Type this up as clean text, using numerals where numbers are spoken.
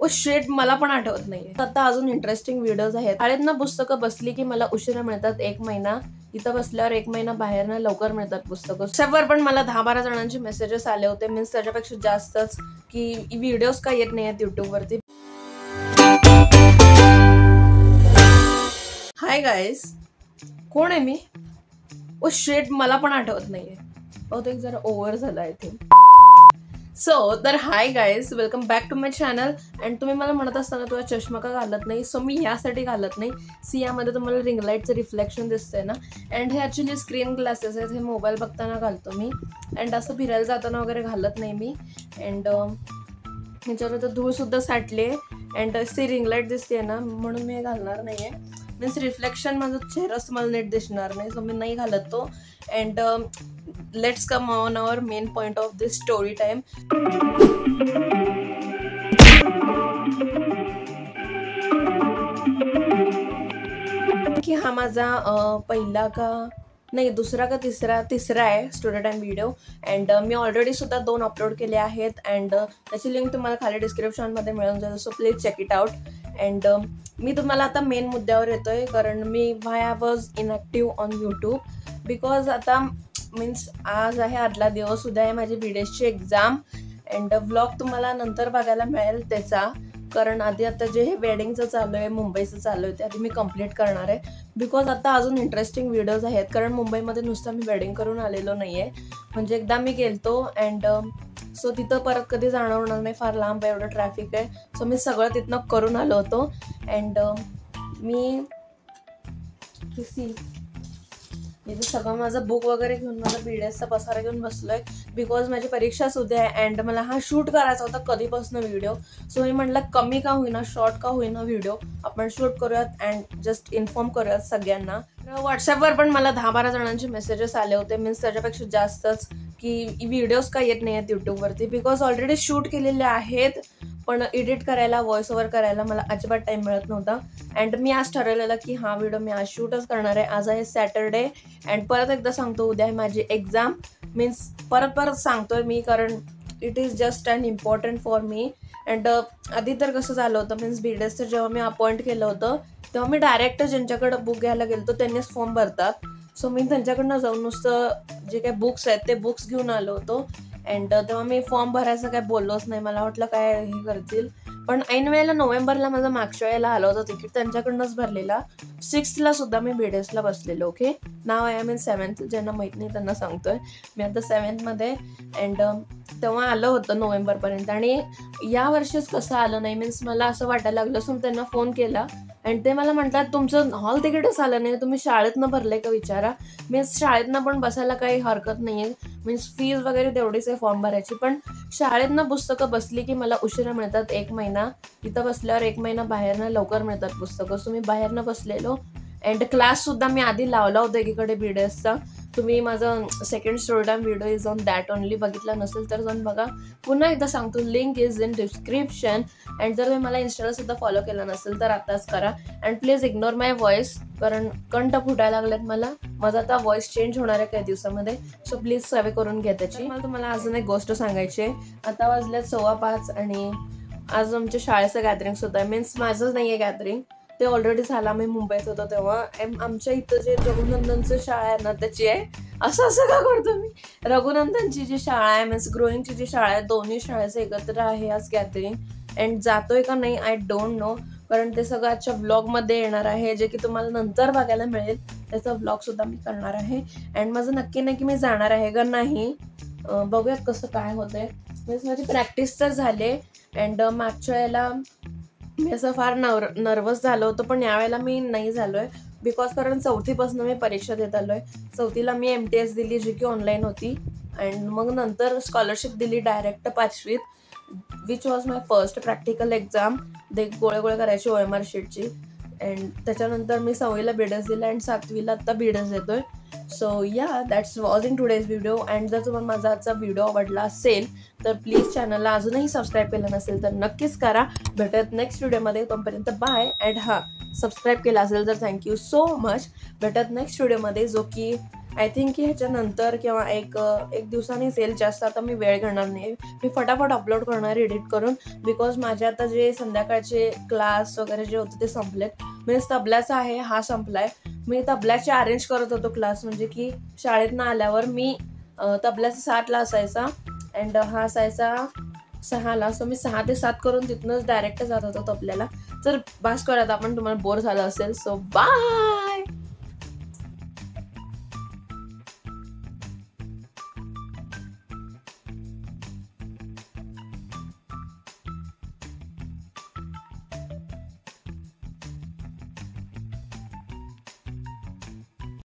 Oh shit, मला पण आठवत नाहीये. आता अजून इंटरेस्टिंग व्हिडिओज आहेत. शाळेतनं पुस्तकं बसली की मला उशिरा मिळतात 1 महिना. इथं बसल्यावर 1 महिना बाहेरनं लवकर मिळतात पुस्तकं. व्हॉट्सअपवर पण मला 10-12 जणांचे मेसेजेस आले होते, मीन्स त्याच्यापेक्षा जास्तच, की व्हिडिओज का येत नाही आहेत युट्यूबवरती. हाय गाईज, कोण आहे मी? ओ शिट, मला पण आठवत नाहीये. बहुतेक जरा ओव्हर झालं आय थिंक. सो तर hi guys, welcome back to my channel. And तुम्ही मला म्हणत असताना तुला चष्मा का घालत नाही, सो मी यासाठी घालत नाही. यामध्ये तुम्हाला रिंग लाईटचं रिफ्लेक्शन दिसतंय ना, अँड हे ॲक्च्युली स्क्रीन ग्लासेस आहेत. हे मोबाईल बघताना घालतो मी, अँड असं फिरायला जाताना वगैरे घालत नाही मी. अँड ह्याच्यावर तर धूळ सुद्धा साठले, अँड ती रिंग लाईट दिसते ना, म्हणून मी हे घालणार नाहीये. मीन्स रिफ्लेक्शन माझा चेहराच मला नीट दिसणार नाही, सो मी नाही घालत तो. And let's come on our main point of this story time. की हा माझा पहिला का नाही, दुसरा का तिसरा आहे story time video. And me already सुद्धा 2 अपलोड केले आहेत, अँड त्याची लिंक तुम्हाला खाली डिस्क्रिप्शनमध्ये मिळून जाईल, so please check it out. And मी तुम्हाला आता मेन मुद्द्यावर येतोय, कारण मी why I was inactive on YouTube. Because आता मीन्स आज आहे आदला दिवस, उद्या आहे माझी BDSची एक्झाम. अँड व्लॉग तुम्हाला नंतर बघायला मिळेल त्याचा, कारण आता जे हे वेडिंगचं चालू आहे, मुंबईचं चालू आहे, ते आधी मी कंप्लीट करणार आहे. बिकॉज आता अजून इंटरेस्टिंग व्हिडिओज आहेत, कारण मुंबईमध्ये नुसतं मी वेडिंग करून आलेलो नाही आहे. म्हणजे एकदा मी गेलतो, अँड सो तिथं परत कधी जाणं होणार नाही, फार लांब आहे, एवढं ट्रॅफिक आहे. सो मी सगळं तिथनं करून आलो होतो. अँड मी इथे सगळं माझं बुक वगैरे घेऊन, माझा BDSचा पसारा घेऊन बसलोय. बिकॉज माझी परीक्षा सुद्धा आहे, अँड मला हा शूट करायचा होता कधीपासून व्हिडिओ. सो मी म्हटलं कमी का होईना, शॉर्ट का होईना व्हिडिओ आपण शूट करूयात, अँड जस्ट इन्फॉर्म करूयात सगळ्यांना. व्हॉट्सअपवर पण मला 10-12 जणांचे मेसेजेस आले होते, मीन्स त्याच्यापेक्षा जास्तच, की व्हिडिओज का येत नाही आहेत युट्यूबवरती. बिकॉज ऑलरेडी शूट केलेले आहेत, पण एडिट करायला, व्हॉइस ओव्हर करायला मला अजिबात टाईम मिळत नव्हता. अँड मी आज ठरवलेलं की हा व्हिडिओ मी आज शूटच करणार आहे. आज आहे सॅटरडे, अँड परत एकदा सांगतो, उद्या आहे माझी एक्झाम. मीन्स परत सांगतोय मी, कारण it is just and important for me. And आधी तर कसं झालं होतं, मीन्स BDSचं जेव्हा मी अपॉइंट केलं होतं, तेव्हा मी डायरेक्ट ज्यांच्याकडं बुक घ्यायला गेलो त्यांनीच फॉर्म भरतात. सो मी त्यांच्याकडनं जाऊन नुसतं जे काही बुक्स आहेत ते बुक्स घेऊन आलो होतो. अँड तेव्हा मी फॉर्म भरायचं काय बोललोच नाही, मला वाटलं काय हे करतील. पण ऐन वेळेला नोव्हेंबरला माझा मागच्या वेळेला आलं होतं तिकीट, त्यांच्याकडनंच भरलेला. 6th सुद्धा मी BDSला बसलेलो. Okay, now I am in 7th. ज्यांना माहीत नाही त्यांना सांगतोय, मी आता 7th. अँड तेव्हा आलं होतं नोव्हेंबरपर्यंत, आणि या वर्षीच कसं आलं नाही. मीन्स मला असं वाटायला लागलं, सो त्यांना फोन केला, अँड ते मला म्हणतात तुमचं हॉल तिकीटच आलं नाही, तुम्ही शाळेतनं भरलंय का विचारा. मीन्स शाळेतनं पण बसायला काही हरकत नाही आहे, मीन्स फीज वगैरे तेवढीच आहे फॉर्म भरायची. पण शाळेतनं पुस्तकं बसली की मला उशिरा मिळतात 1 महिना. इथं बसल्यावर 1 महिना बाहेरनं लवकर मिळतात पुस्तकं. सो मी बाहेरनं बसलेलो, अँड क्लाससुद्धा मी आधी लावला होता एकीकडे BDSचा. तुम्ही माझं second story time video is on that only, बघितला नसेल तर जाऊन बघा. पुन्हा एकदा सांगतो, link is in description. And जर तुम्ही मला इन्स्टाला सुद्धा फॉलो केलं नसेल तर आताच करा. And please ignore my voice, कारण कंठ फुटायला लागलेत मला. माझा आता व्हॉइस चेंज होणार आहे काही दिवसामध्ये, सो प्लीज सवय करून घ्या त्याची. मला तुम्हाला अजून एक गोष्ट सांगायची आहे. आता वाजल्यात 5:15, आणि आज आमच्या शाळेचं गॅदरिंग सुद्धा आहे. मीन्स माझंच नाही आहे गॅदरिंग, ते ऑलरेडी झाला. मी मुंबईत होतो तेव्हा. आमच्या इथं जे रघुनंदनचं शाळा आहे ना, त्याची आहे. असं का करतो मी? रघुनंदनची जी शाळा आहे, मीन्स ग्रोईंगची जी शाळा आहे, दोन्ही शाळेचं एकत्र आहे आज गॅदरिंग. अँड जातोय का नाही आय डोंट नो, कारण ते सगळं आजच्या व्लॉगमध्ये येणार आहे, जे की तुम्हाला नंतर बघायला मिळेल. त्याचा व्लॉगसुद्धा मी करणार आहे. अँड माझं नक्की नाही की मी जाणार आहे का नाही, बघूयात कसं काय होतंय. मीन्स माझी प्रॅक्टिस तर झाली, अँड मागच्या वेळेला मी असं फार नर्वस झालं होतं, पण यावेळेला मी नाही झालो आहे. बिकॉज कारण 4थीपासून मी परीक्षा देत आलो आहे. 4थीला मी MTS दिली, जी की ऑनलाईन होती. अँड मग नंतर स्कॉलरशिप दिली डायरेक्ट 5वीत, which was my first practical exam. ते गोळे करायची OMR शीटची. अँड त्याच्यानंतर मी 6वीला BDS दिला, अँड 7वीला आता BDS देतोय. सो या, that's was in today's video. And जर तुम्हाला माझा आजचा व्हिडिओ आवडला असेल तर प्लीज चॅनलला अजूनही सबस्क्राईब केलं नसेल तर नक्कीच करा. भेटत नेक्स्ट व्हिडिओमध्ये, तोपर्यंत बाय. अँड सबस्क्राईब केला असेल तर थँक्यू सो मच. भेटत नेक्स्ट व्हिडिओमध्ये, जो की आय थिंक की ह्याच्यानंतर किंवा एक दिवसाने येईल. जास्त आता मी वेळ घेणार नाही, मी फटाफट अपलोड करणार एडिट करून. बिकॉज माझे आता जे संध्याकाळचे क्लास वगैरे जे होते ते संपलेत. म्हणजे तबल्याचा आहे हा संपलाय. मी तबल्याचे अरेंज करत होतो क्लास, म्हणजे की शाळेतनं आल्यावर मी तबल्याचा 7ला असायचा अँड हा असायचा 6ला. सो मी 6 ते 7 करून तिथूनच डायरेक्ट जात होतो तबल्याला. तर बास करत आपण, तुम्हाला बोर झालं असेल. So bye.